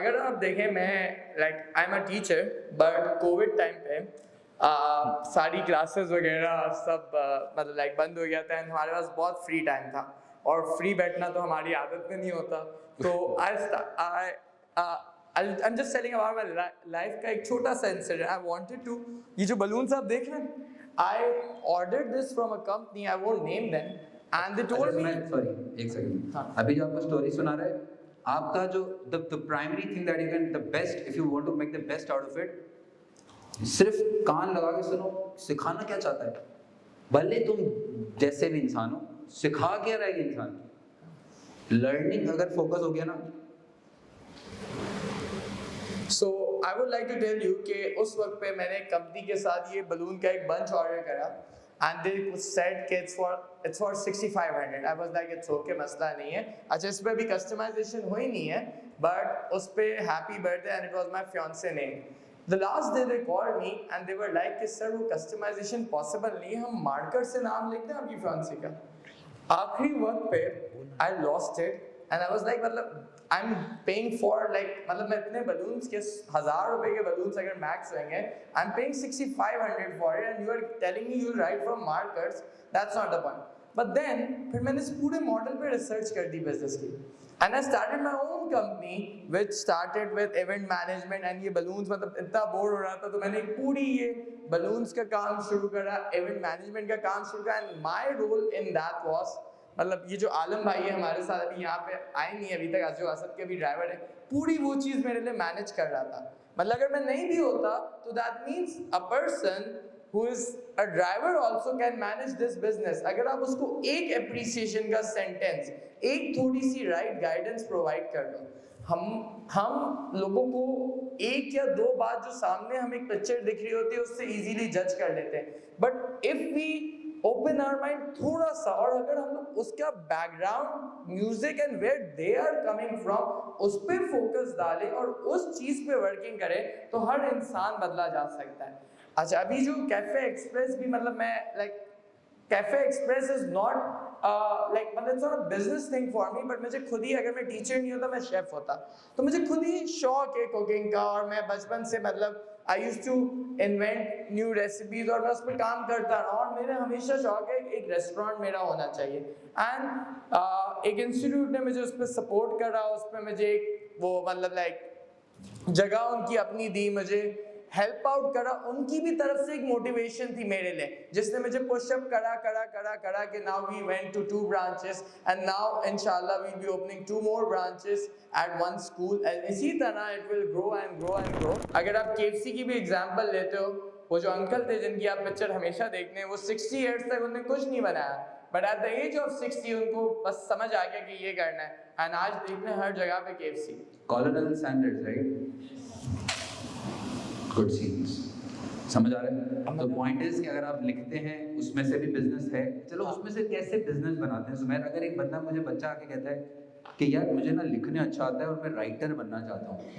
अगर आप देखें, मैं I am a teacher, but Covid time पे सारी क्लासेस वगैरह सब मतलब बंद हो गया था, एंड हमारे पास बहुत फ्री टाइम था, और फ्री बैठना तो हमारी आदत में नहीं होता। तो I'm just telling about my life का एक छोटा सा इंसिडेंट। I wanted to, ये जो बलून्स आप देख रहे हैं, I ordered this from a company, I won't name them, and they told me। Sorry, एक सेकंड। हाँ। अभी जो आपको स्टोरी सुना रहा है, आपका जो the primary thing that you can, the best, if you want to make the best out of it, सिर्फ कान लगा के सुनो। सिखाना क्या चाहता है, भले तुम जैसे भी इंसान हो, सिखा क्या रहा है ये इंसान। लर्निंग अगर फोकस हो गया ना। So I would like to tell you कि उस वक्त पे मैंने कंपनी के साथ ये बलून का एक बंच ऑर्डर करा, and they said कि it's for 6500। I was like it's okay, मसला नहीं है। अच्छा, इस पे भी कस्टमाइजेशन हुई नहीं है, but उस पे happy birthday and it was my fiancé name। The last day they called me and they were like कि सर वो कस्टमाइजेशन पॉसिबल नहीं है, हम मार्कर से नाम लिखते हैं आपकी fiancé का। आखिरी वक्त पे I lost it and I was like मतलब I'm paying for मतलब मैं इतने balloons के 1000 रुपए के balloons अगर max होंगे, I'm paying 6500 for it and you are telling me you'll write from markers, that's not the point। But then फिर मैंने इस पूरे मॉडल पे रिसर्च कर दी बिजनेस की, and I started my own company which started with event management। and ये balloons मतलब इतना बोर हो रहा था तो मैंने पूरी ये balloons का काम शुरू करा, event management का काम शुरू करा, and my role in that was मतलब ये जो आलम भाई है हमारे साथ अभी यहाँ पे आए नहीं अभी तक, जो असद के भी ड्राइवर है, पूरी वो चीज़ मेरे लिए मैनेज कर रहा था। मतलब अगर मैं नहीं भी होता तो that means a person who is a driver also can manage this business. अगर आप उसको एक एप्रिसिएशन का सेंटेंस, एक थोड़ी सी राइट गाइडेंस प्रोवाइड कर दो, हम लोगों को एक या दो बात जो सामने हमें एक पिक्चर दिख रही होती है उससे इजीली जज कर लेते हैं। But if we open our mind थोड़ा सा, और अगर हम लोग उसका background music and where they are coming from उस पे फोकस डालें और उस चीज पे वर्किंग करें तो हर इंसान बदला जा सकता है। अच्छा, अभी जो कैफे एक्सप्रेस भी मतलब मैं कैफे एक्सप्रेस इज नॉट मतलब it's not a business thing for me, but मुझे खुद ही, अगर मैं टीचर नहीं होता मैं शेफ होता, तो मुझे खुद ही शौक है कुकिंग का, और मैं बचपन से मतलब I used to invent new recipes और मैं उस पर काम करता रहा, और मेरे हमेशा शौक है एक रेस्टोरेंट मेरा होना चाहिए। एंड एक इंस्टीट्यूट ने मुझे उस पर सपोर्ट करा, उस पर मुझे एक वो मतलब जगह उनकी अपनी दी, मुझे हेल्प आउट करा, उनकी भी तरफ से एक मोटिवेशन थी मेरे लिए, जिसने मुझे पुशअप करा कि now we went to 2 branches and now इंशाल्लाह we will be opening 2 more branches at one school, and इसी तरह it will grow and grow and grow. अगर आप KFC की भी एग्जांपल लेते हो, वो जो अंकल थे जिनकी आप पिक्चर हमेशा देखते हैं, वो 60 ईयर्स तक उन्होंने कुछ नहीं बनाया, but at the age of 60 उनको बस समझ आ गया कि ये करना है, एंड आज देखते हैं हर जगह पे KFC। Colonial standards, right? Good scenes, समझ आ रहा है? तो पॉइंट इज कि अगर आप लिखते हैं उसमें से भी बिजनेस है, चलो उसमें से कैसे बिजनेस बनाते हैं। सुमैर, अगर एक बंदा मुझे बच्चा आके कहता है कि यार मुझे ना लिखने अच्छा आता है और मैं राइटर बनना चाहता हूँ,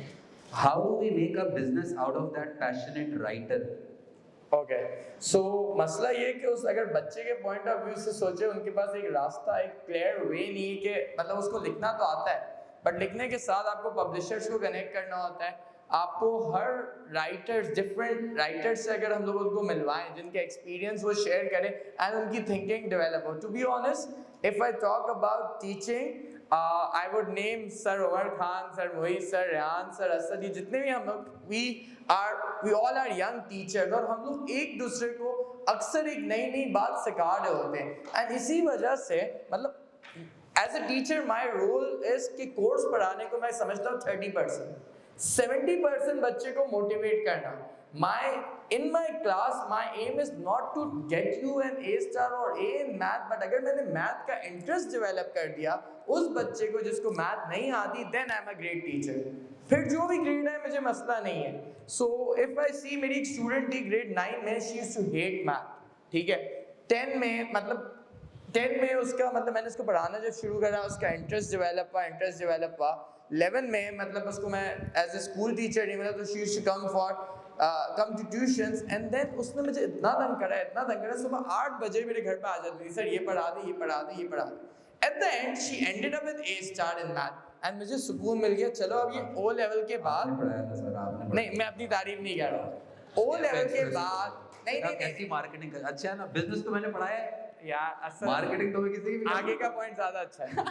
how do we make a business out of that passionate writer? Okay, so मसला ये कि उस अगर बच्चे के पॉइंट ऑफ व्यू से सोचे, उनके पास एक रास्ता, एक क्लियर वे नहीं है कि मतलब उसको लिखना तो आता है, बट लिखने के साथ आपको पब्लिशर्स को कनेक्ट करना होता है, आपको हर राइटर्स, डिफरेंट राइटर्स से अगर हम लोग उनको मिलवाएं जिनके एक्सपीरियंस वो शेयर करें एंड उनकी थिंकिंग डेवलप हो। To be honest, if I talk about teaching, I would name Sir Omar Khan, Sir Mohit, Sir Rehan, Sir Asad, ये जितने भी हम लोग, we all are young teachers, और हम लोग एक दूसरे को अक्सर एक नई नई बात सिखा रहे होते हैं, एंड इसी वजह से मतलब as a teacher my role is कि कोर्स पढ़ाने को मैं समझता हूँ 30%, 70% बच्चे को मोटिवेट करना। In my class, my aim is not to get you an A star or A in math, but अगर मैंने मैथ का इंटरेस्ट डेवलप कर दिया उस बच्चे को जिसको मैथ नहीं आती, then I'm a great teacher। फिर जो भी ग्रेड है मुझे मसला नहीं है। So if I see मेरी एक स्टूडेंट थी ग्रेड 9 में, she used to hate math, ठीक है, 10 में उसका मतलब मैंने उसको पढ़ाना जब शुरू करा, उसका इंटरेस्ट डेवलप हुआ। 11 में मतलब उसको मैं एज ए स्कूल टीचर नहीं मिला, तो she used to come to tuitions, and then उसने मुझे इतना तंग करा, सुबह 8 बजे मेरे घर पे आ जाती थी, सर ये पढ़ा दे। At the end she ended up with A star in math, and मुझे सुकून मिल गया। चलो अब ये ओ लेवल के बाद, आपने पढ़ाया था सर, आपने नहीं मैं अपनी तारीफ नहीं कर रहा, ओ लेवल के बाद नहीं नहीं कैसी नहीं मार्केटिंग कर, अच्छा है ना, बिजनेस तो मैंने पढ़ाया है, यार असल मार्केटिंग तो मैं किसी की भी कर आगे का पॉइंट ज्यादा अच्छा है।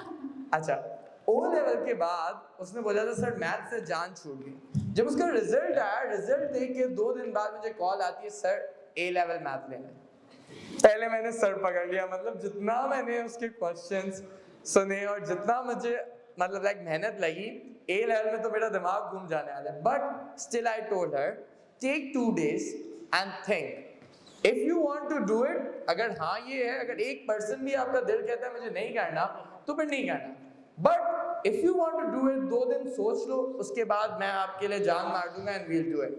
अच्छा, ओ लेवल के बाद उसने बोला था सर मैथ से जान छूट गई। जब उसका रिजल्ट आया, रिजल्ट देख के 2 दिन बाद मुझे कॉल आती है सर ए लेवल मैथ लेना है। पहले मैंने सर पकड़ लिया, मतलब जितना मैंने उसके क्वेश्चंस सुने और जितना मुझे मतलब लाइक मेहनत लगी, ए लेवल में तो मेरा दिमाग घूम जाने वाला है। But still I told her take 2 days and think if you want to do it. अगर हाँ ये है, अगर 1% भी आपका दिल कहता है मुझे नहीं करना, तो फिर नहीं करना। But if you want to do it, 2 दिन सोच लो, उसके बाद मैं आपके लिए जान मार दूंगा and will do it.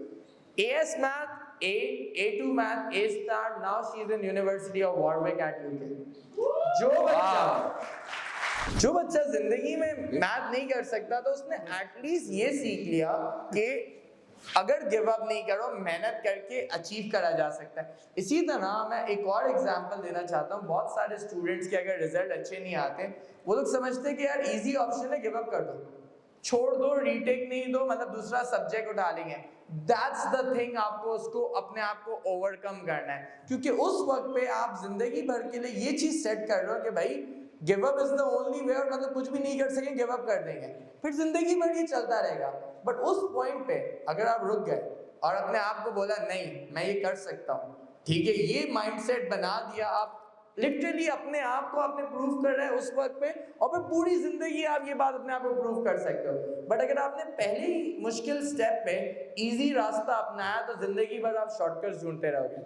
AS Math, A, A2 Math, A star, now she is in University of Warwick at UK. जो बच्चा जिंदगी में मैथ नहीं कर सकता, तो उसने एटलीस्ट ये सीख लिया कि अगर गिव अप नहीं करो, मेहनत करके अचीव करा जा सकता है। इसी तरह मैं एक और एग्जांपल देना चाहता हूँ। बहुत सारे स्टूडेंट्स के अगर रिजल्ट अच्छे नहीं आते, वो लोग समझते हैं कि यार इजी ऑप्शन है, गिव अप कर दो, छोड़ दो, रीटेक नहीं दो, मतलब दूसरा सब्जेक्ट उठा लेंगे। दैट्स द थिंग, आपको उसको अपने आप को ओवरकम करना है, क्योंकि उस वक्त पे आप जिंदगी भर के लिए ये चीज सेट कर रहे हो कि भाई give up is the only way, और मतलब कुछ भी नहीं कर सकेंगे, गिव अप कर देंगे, फिर जिंदगी भर ये चलता रहेगा। बट उस पॉइंट पे अगर आप रुक गए और अपने आप को बोला नहीं मैं ये कर सकता हूँ, ठीक है, ये माइंडसेट बना दिया, आप लिटरली अपने आप को आपने प्रूव कर रहे हैं उस वक्त पे, और फिर पूरी जिंदगी आप ये बात अपने आप को प्रूव कर सकते हो। बट अगर आपने पहले ही मुश्किल स्टेप पे इजी रास्ता अपनाया, तो जिंदगी भर आप शॉर्टकट्स ढूंढते रहोगे।